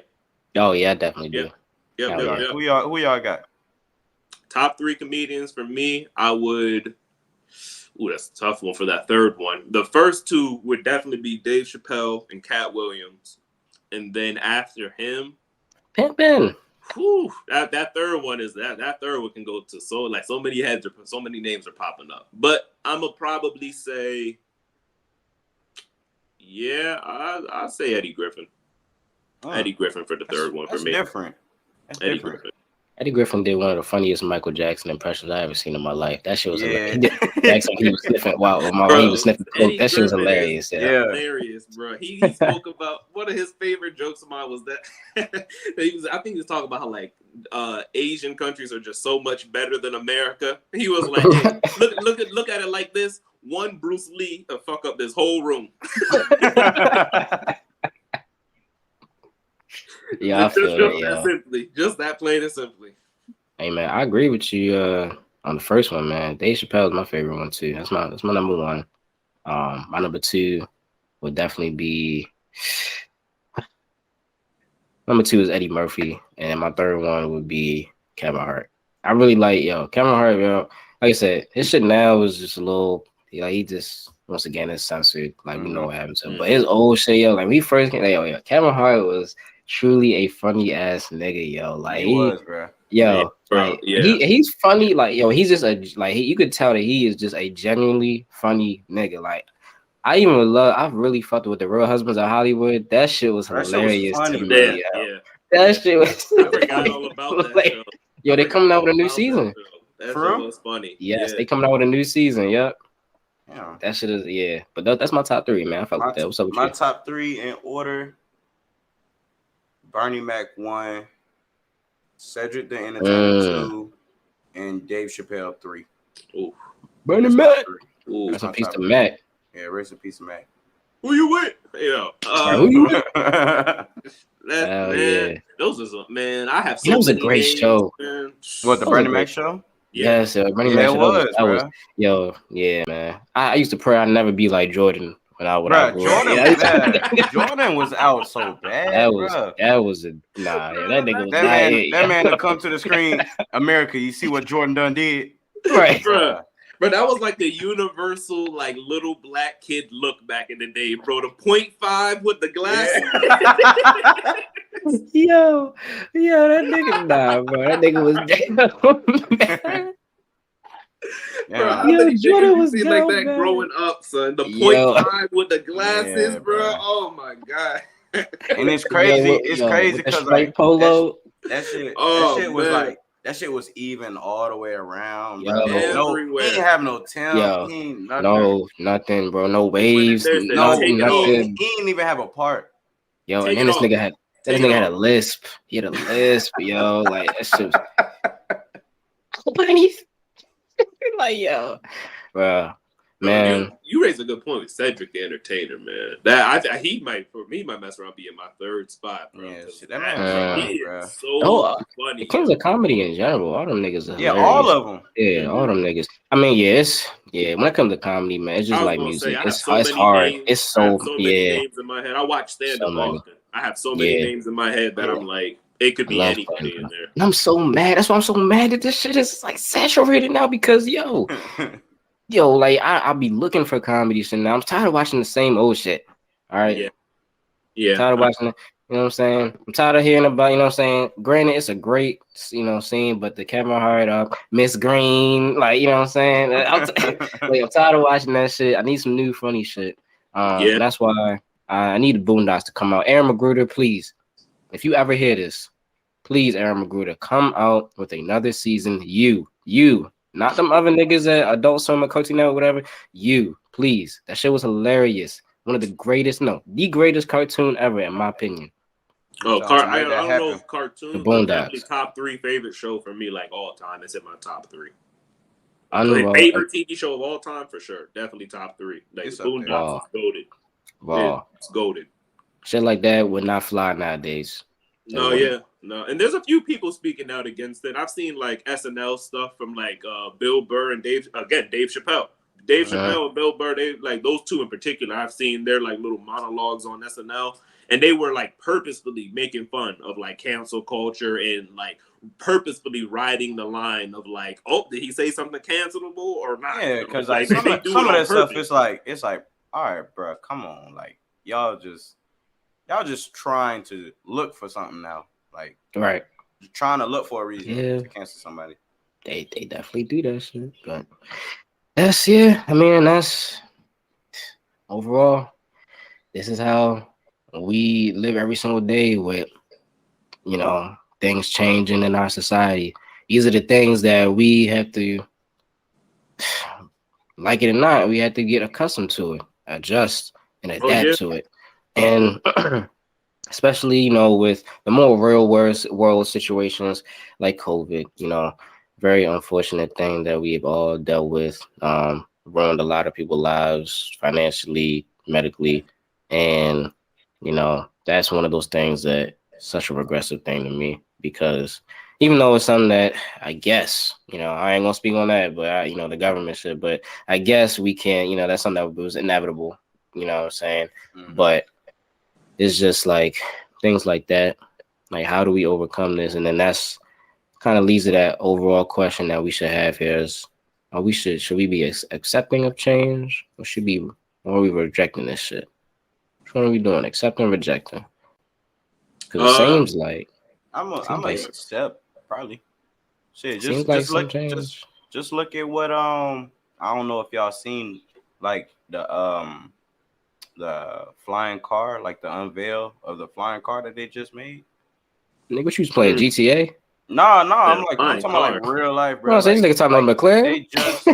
C: Oh yeah, I definitely do.
A: Yeah.
B: Who y'all got?
A: Top 3 comedians for me, I would. Ooh, that's a tough one for that third one. The first 2 would definitely be Dave Chappelle and Cat Williams, and then after him,
C: Pimpin'.
A: Whew, that third one is that third one can go to so many heads, so many names are popping up. But I'm gonna probably say, I'll say Eddie Griffin. Eddie Griffin for the third one for me.
B: Different. That's
A: Eddie
B: different.
A: Griffin.
C: Eddie Griffin did one of the funniest Michael Jackson impressions I ever seen in my life. That shit was hilarious. He did Jackson, he was sniffing he was sniffing coke. That shit was hilarious.
A: Hilarious, bro. He spoke about one of his favorite jokes of mine was that I think he was talking about how like Asian countries are just so much better than America. He was like, hey, look at it like this. One Bruce Lee to fuck up this whole room.
C: Yeah, I feel it. Yeah.
A: Simply, just that plain and simply.
C: Hey man, I agree with you. On the first one, man, Dave Chappelle is my favorite one too. That's my number one. My number two would definitely be number two is Eddie Murphy, and my third one would be Kevin Hart. I really like Kevin Hart. Like I said, his shit now is just a little. He just once again is censored. Like we know what happened to him. But his old shit, when he first came, Kevin Hart was truly a funny ass nigga, Like
B: he was, bro.
C: He's funny. Like he's just you could tell that he is just a genuinely funny nigga. Like I really fucked with the Real Husbands of Hollywood. That shit was hilarious to me. That shit was.
A: I forgot all about that show.
C: Yo, they coming out with a new season.
A: That shit was funny.
C: Yes, they coming out with a new season. Yep.
B: Yeah.
C: That shit is but that's my top three, man. I fuck with that. What's up with you?
B: My top three in order: Bernie Mac 1, Cedric the Entertainer 2, and Dave Chappelle 3.
C: Ooh. Bernie Mac.
B: That's
C: a piece of Mac.
B: Yeah, rest in peace of Mac.
A: Who you with?
C: Who you with?
A: Man, those are some, man. I have so
C: It was a great show.
A: Man.
B: What, the Bernie Mac show?
C: Yes, Bernie Mac show. That was, man. I used to pray I'd never be like Jordan when I would.
B: Jordan was out so bad.
C: That was that nigga was
B: that man to come to the screen. America, you see what Jordan done did,
C: right?
A: But that was like the universal, like little black kid look back in the day, bro. The 0.5 with the glasses.
C: Yo, that nigga, bro. That nigga was down.
A: Bro, Jordan was down, like that growing up, son. The 0.5 with the glasses, bro. Oh my god.
B: And it's crazy. It's crazy because like
C: polo.
B: That shit was like. That shit was even all the way around. Bro. He ain't have no temp. He ain't nothing.
C: No, nothing, bro. No waves. Nothing.
B: He ain't even have a part.
C: And then this nigga had a lisp. He had a lisp, Like that shit was... like, bro. Man,
A: you raised a good point with Cedric the Entertainer, man. That he might mess around be in my third spot, bro.
B: Yeah, shit, that man
A: is so funny.
C: The Kings of Comedy in general, all them niggas are hilarious.
B: All of them.
C: Yeah, all them niggas. I mean, when it comes to comedy, man, it's just like music. It's hard. It's so
A: many names in my head. I watch stand-up often. I have so many names in my head that I'm like, it could be anybody in there.
C: And I'm so mad. That's why I'm so mad that this shit is like saturated now because like I'll be looking for comedy shit now. I'm tired of watching the same old shit. All right.
A: Yeah.
C: Tired of watching it. You know what I'm saying? I'm tired of hearing about, granted, it's a great, scene, but the Kevin Hart, Miss Green, like, you know what I'm saying? I'm tired of watching that shit. I need some new funny shit. And that's why I need the Boondocks to come out. Aaron Magruder, please. If you ever hear this, please, Aaron Magruder, come out with another season. You. Not them other niggas at Adult Swim or Cartoon Network, whatever. You, please. That shit was hilarious. One of the greatest cartoon ever, in my opinion.
A: I don't know if cartoon,
C: the Boondocks.
A: Top 3 favorite show for me, like all time. It's in my top 3. Favorite TV show of all time, for sure. Definitely top 3. Like Boondocks is goated.
C: Wow.
A: It's goated.
C: Shit like that would not fly nowadays.
A: No, and there's a few people speaking out against it. I've seen like SNL stuff from like Bill Burr and Dave Chappelle. Dave Chappelle and Bill Burr, they like those two in particular. I've seen their like little monologues on SNL, and they were like purposefully making fun of like cancel culture and like purposefully riding the line of like, oh, did he say something cancelable or not?
B: Yeah, because like some of that stuff, it's like, all right, bro, come on, like y'all just trying to look for something now, like
C: right,
B: trying to look for a reason to cancel somebody.
C: They definitely do that shit, but that's overall. This is how we live every single day with, things changing in our society. These are the things that we have to, like it or not, we have to get accustomed to it, adjust, and adapt to it. And especially, with the more real world situations like COVID, very unfortunate thing that we've all dealt with, ruined a lot of people's lives financially, medically. And, that's one of those things that such a regressive thing to me because, even though it's something that I guess, I ain't gonna speak on that, but the government should. But I guess we can, that's something that was inevitable. You know what I'm saying?
B: Mhm.
C: But it's just like things like that. Like, how do we overcome this? And then that's kind of leads to that overall question that we should have here: is should we be accepting of change, or are we rejecting this shit? Which one are we doing? Accepting, rejecting? Because it
A: Uh,
C: seems like
B: I'm
C: seems
B: a
C: like
B: accept probably. Shit,
C: seems like some
B: just
C: change.
B: look at what I don't know if y'all seen like the flying car, like the unveil of the flying car that they just made.
C: Nigga, what you was playing GTA?
B: No, I'm
A: flying
B: talking
A: car.
B: about like real life,
C: Well,
B: bro.
C: so this
B: Like
C: nigga talking about
B: they
C: McLaren.
B: just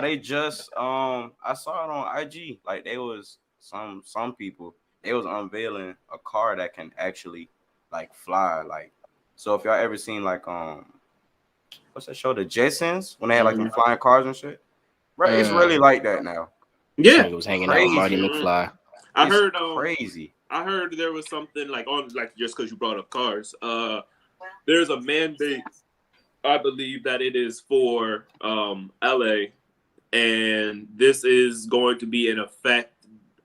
B: they just I saw it on IG. Like they was some people they was unveiling a car that can actually like fly. Like so if y'all ever seen like what's that show, the Jetsons, when they had like them flying cars and shit, bro, it's really like that now.
C: This
A: Yeah,
C: nigga was hanging out with Marty
B: Crazy.
C: McFly.
A: I
B: It's
A: heard.
B: crazy.
A: I heard there was something like on like just because you brought up cars. There's a mandate. I believe that it is for LA, and this is going to be in effect.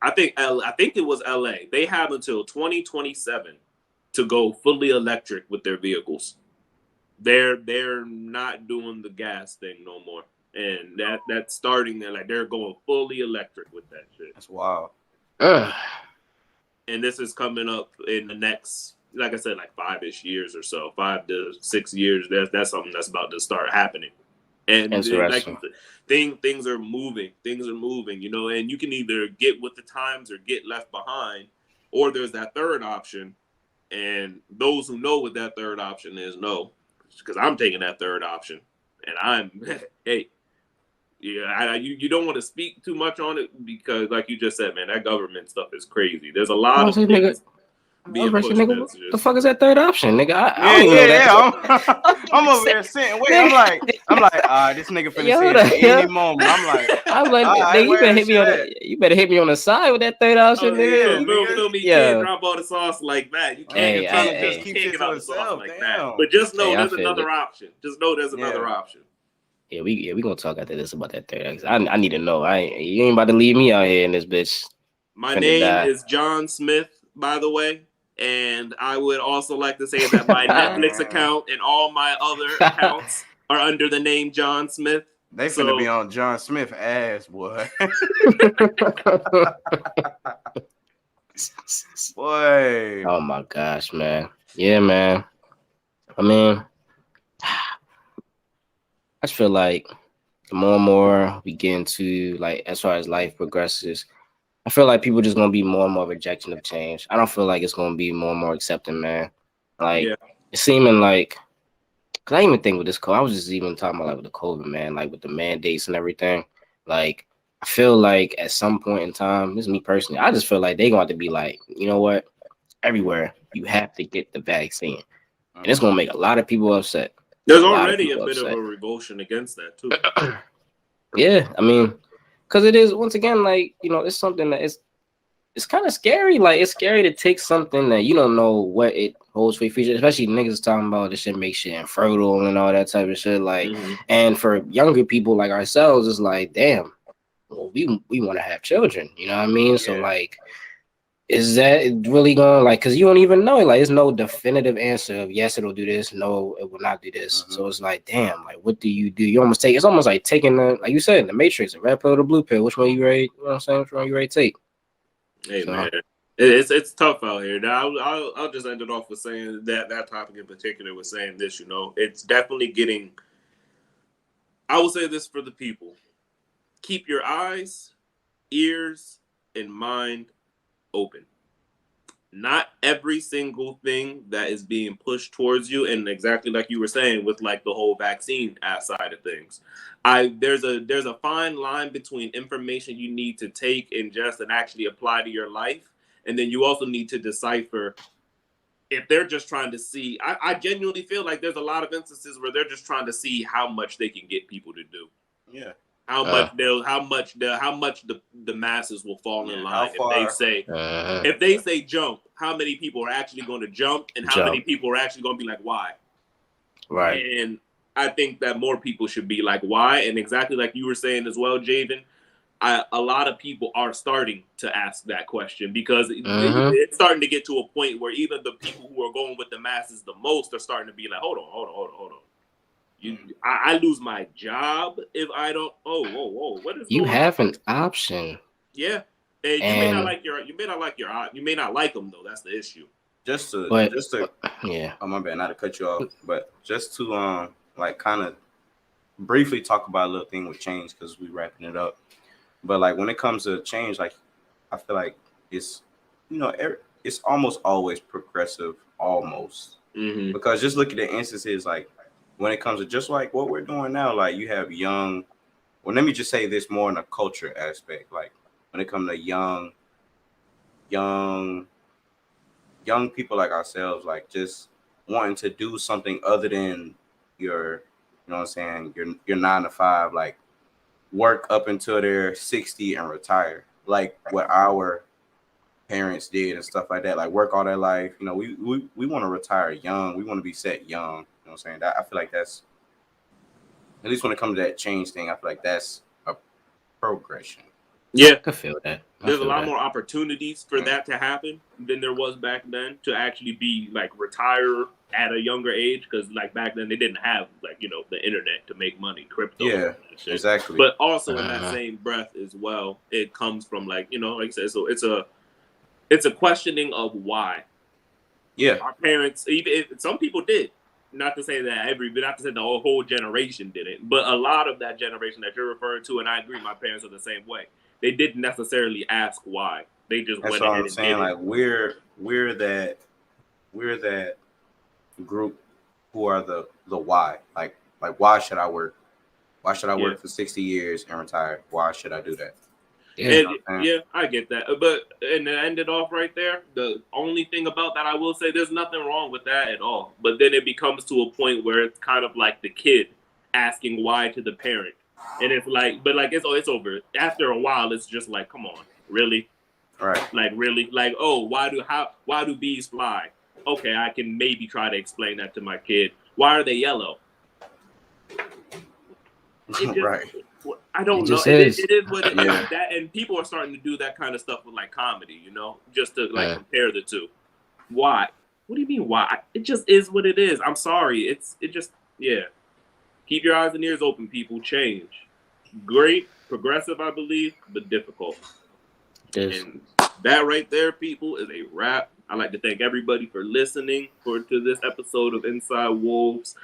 A: I think it was LA. They have until 2027 to go fully electric with their vehicles. They're not doing the gas thing no more, and that's starting there. Like they're going fully electric with that shit.
B: That's wild.
A: And this is coming up in the next, like I said, like 5-ish years or so, 5 to 6 years. That's something that's about to start happening. And
C: Interesting.
A: things are moving. Things are moving, and you can either get with the times or get left behind, or there's that third option. And those who know what that third option is know, because I'm taking that third option, and I'm hey. Yeah, you don't want to speak too much on it because, like you just said, man, that government stuff is crazy. There's a lot of things being pushed.
C: Nigga, what the fuck is that third option, nigga? I don't even know that.
B: Yeah. I'm over there sitting. Wait, I'm like, this nigga finna say it at any moment. I'm like,
C: nigga, you better hit me on the side with that third option, nigga.
A: Feel me? You can't drop all the sauce like that. You can't,
B: just keep it to
A: sauce like that. But just know there's another option. Just know there's another option.
C: Yeah, we gonna talk after this about that third. I need to know. You ain't about to leave me out here in this bitch.
A: My name is John Smith, by the way, and I would also like to say that my Netflix account and all my other accounts are under the name John Smith.
B: They finna be on John Smith ass, boy. Boy.
C: Oh my gosh, man. Yeah, man. I mean, I just feel like the more and more we get into, like, as far as life progresses, I feel like people just gonna be more and more rejection of change. I don't feel like it's gonna be more and more accepting, man. Like, it's seeming like, cause I even think with this COVID, I was just even talking about like with the COVID, man, like with the mandates and everything. Like, I feel like at some point in time, this is me personally, I just feel like they gonna have to be like, you know what? Everywhere you have to get the vaccine, and it's gonna make a lot of people upset.
A: There's already a bit of a revulsion against that too.
C: Yeah, I mean, because it is, once again, like, it's something that it's kind of scary. Like, it's scary to take something that you don't know what it holds for your future, especially niggas talking about this shit make shit infertile and all that type of shit. Like, and for younger people like ourselves, it's like, damn, well, we want to have children. You know what I mean? Yeah. So, like, is that really going, like, because you don't even know, like, there's no definitive answer of yes, it'll do this, no, it will not do this. So it's like, damn, like, what do? You almost take, it's almost like taking like you said, the Matrix, the red pill or the blue pill. Which one you ready? You know what I'm saying? Which one you ready to take?
A: Hey, man, it's tough out here. Now, I'll just end it off with saying that topic in particular was saying this, it's definitely getting, I will say this for the people: keep your eyes, ears, and mind open. Not every single thing that is being pushed towards you, and exactly like you were saying with like the whole vaccine side of things, there's a fine line between information you need to take, ingest, and actually apply to your life, and then you also need to decipher if they're just trying to see. I genuinely feel like there's a lot of instances where they're just trying to see how much they can get people to do.
B: Yeah.
A: How much the masses will fall in line if they say jump, how many people are actually going to jump, and how many people are actually going to be like, why?
C: Right.
A: And I think that more people should be like, why? And exactly like you were saying as well, Jaden, a lot of people are starting to ask that question because it's starting to get to a point where even the people who are going with the masses the most are starting to be like, hold on. I lose my job if I don't. Whoa! What is
C: You
A: going
C: have
A: on?
C: an option.
A: Yeah, and you may not like you may not like them though. That's the issue.
B: Just to
C: yeah.
B: Oh, my bad, not to cut you off, but just to like kind of briefly talk about a little thing with change because we wrapping it up. But like when it comes to change, like I feel like it's it's almost always progressive, almost.
A: Mm-hmm.
B: Because just look at the instances like when it comes to just like what we're doing now, like you have young. Well, let me just say this more in a culture aspect, like when it comes to young people like ourselves, like just wanting to do something other than your, you know what I'm saying, your 9 to 5, like work up until they're 60 and retire, like what our parents did and stuff like that, like work all their life. You know, we want to retire young. We want to be set young. You know what I'm saying? That I feel like that's, at least when it comes to that change thing, I feel like that's a progression.
A: Yeah,
C: I feel that.
A: There's a lot more opportunities for that to happen than there was back then to actually be like retire at a younger age, because like back then they didn't have like the internet to make money, crypto.
B: Yeah, exactly.
A: But also in that same breath as well, it comes from like I said, so it's a questioning of why.
B: Yeah,
A: our parents, even if some people did. Not to say that not to say the whole generation did it, but a lot of that generation that you're referring to, and I agree, my parents are the same way. They didn't necessarily ask why. They just went ahead and
B: saying.
A: did
B: Like
A: it.
B: we're that group who are the why. Like why should I work? Why should I work for 60 years and retire? Why should I do that?
A: Yeah, I get that. But and to end it off right there, the only thing about that I will say, there's nothing wrong with that at all. But then it becomes to a point where it's kind of like the kid asking why to the parent. And it's like, but like it's over. After a while, it's just like, come on, really?
B: Right.
A: Like really? Like, oh, why do bees fly? Okay, I can maybe try to explain that to my kid. Why are they yellow?
B: Right.
A: I don't know. It is what it is. That, and people are starting to do that kind of stuff with like comedy, just to like compare the two. Why? What do you mean why? It just is what it is. I'm sorry. It just Keep your eyes and ears open, people. Change. Great, progressive, I believe, but difficult.
C: Yes.
A: And that right there, people, is a wrap. I'd like to thank everybody for listening to this episode of Inside Wolves.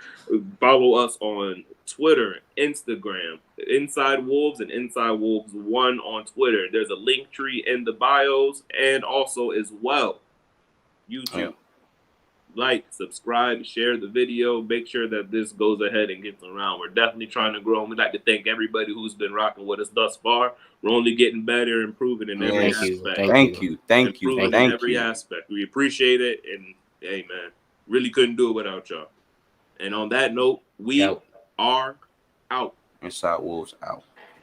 A: Follow us on Twitter, Instagram, Inside Wolves and Inside Wolves 1 on Twitter. There's a link tree in the bios, and also as well, YouTube. Yeah. Like, subscribe, share the video. Make sure that this goes ahead and gets around. We're definitely trying to grow, and we'd like to thank everybody who's been rocking with us thus far. We're only getting better, improving in every aspect.
B: Thank you.
A: In every aspect. We appreciate it, and hey, man, really couldn't do it without y'all. And on that note, we are out.
B: Inside Wolves out.